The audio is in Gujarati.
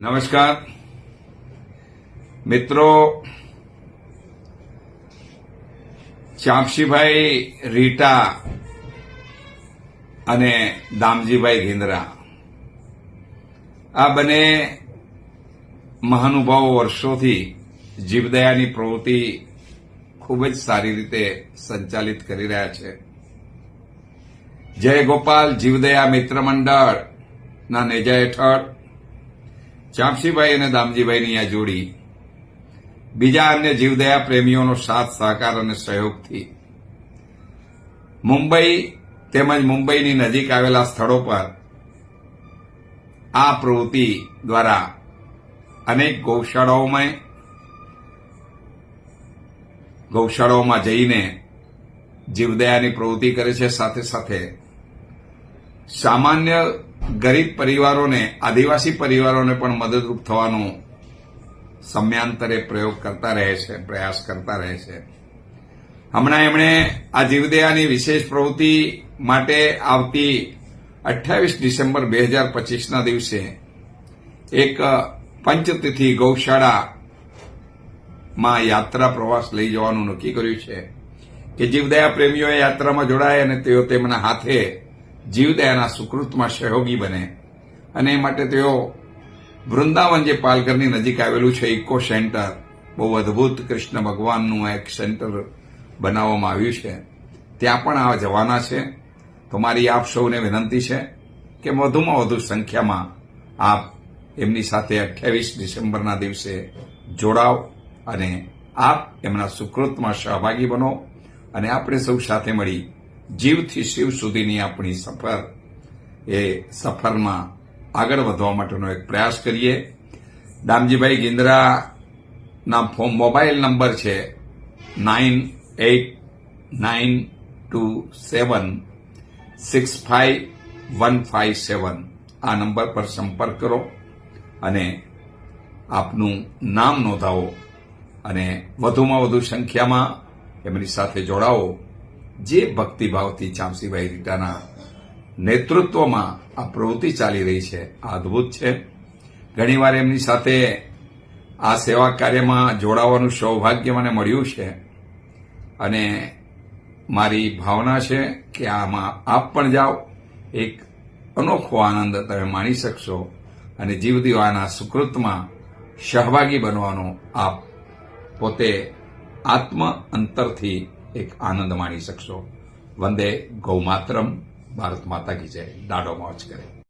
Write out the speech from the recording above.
નમસ્કાર મિત્રો, ચાંપસીભાઈ રીટા અને દામજીભાઈ ગિંદરા આ બંને મહાનુભાવો વર્ષોથી જીવદયાની પ્રવૃત્તિ ખૂબ જ સારી રીતે સંચાલિત કરી રહ્યા છે. જય ગોપાલ જીવદયા મિત્ર મંડળના નેજા હેઠળ ચાંપસીભાઈ અને દામજીભાઈની આ જોડી બીજા અન્ય જીવદયા પ્રેમીઓનો સાથ સહકાર અને સહયોગથી મુંબઈ તેમજ મુંબઈની નજીક આવેલા સ્થળો પર આ પ્રવૃત્તિ દ્વારા અનેક ગૌશાળાઓમાં જઈને જીવદયાની પ્રવૃત્તિ કરે છે. સાથે સાથે સામાન્ય ગરીબ પરિવારોને, આદિવાસી પરિવારોને પણ મદદરૂપ થવાનો સમયાંતરે પ્રયાસ કરતા રહે છે. હમણાં એમણે આ જીવદયાની વિશેષ પ્રવૃત્તિ માટે આવતી 28 ડિસેમ્બર 2025ના દિવસે એક પંચતિથિ ગૌશાળામાં યાત્રા પ્રવાસ લઈ જવાનું નક્કી કર્યું છે કે જીવદયા પ્રેમીઓ યાત્રામાં જોડાય અને તેઓ તેમના હાથે જીવદયાના સુકૃતમાં સહયોગી બને. અને એ માટે તેઓ વૃંદાવન, જે પાલઘરની નજીક આવેલું છે, ઇકો સેન્ટર, બહુ અદભુત કૃષ્ણ ભગવાનનું એક સેન્ટર બનાવવામાં આવ્યું છે, ત્યાં પણ આ જવાના છે. તો મારી આપ સૌને વિનંતી છે કે વધુમાં વધુ સંખ્યામાં આપ એમની સાથે 28 ડિસેમ્બરના દિવસે જોડાઓ અને આપ એમના સુકૃતમાં સહભાગી બનો અને આપણે સૌ સાથે મળી જીવથી શિવ સુધીની આપણી સફરમાં આગળ વધવા માટેનો એક પ્રયાસ કરીએ. દામજીભાઈ ગિંદરાના મોબાઈલ નંબર છે 9892765157. આ નંબર પર સંપર્ક કરો અને આપનું નામ નોંધાવો અને વધુમાં વધુ સંખ્યામાં એમની સાથે જોડાઓ. જે ભક્તિભાવથી ચાંપસીભાઈ રીટાના નેતૃત્વમાં આ પ્રવૃત્તિ ચાલી રહી છે, આ અદભુત છે. ઘણીવાર એમની સાથે આ સેવા કાર્યમાં જોડાવાનું સૌભાગ્ય મને મળ્યું છે અને મારી ભાવના છે કે આમાં આપ પણ જાઓ, એક અનોખો આનંદ તમે માણી શકશો અને જીવદયાના સુકૃતમાં સહભાગી બનવાનો આપ પોતે આત્મ અંતરથી એક આનંદ માણી શકશો. વંદે ગૌ માતરમ. ભારત માતા કી જય. દાડો મોજ કરે.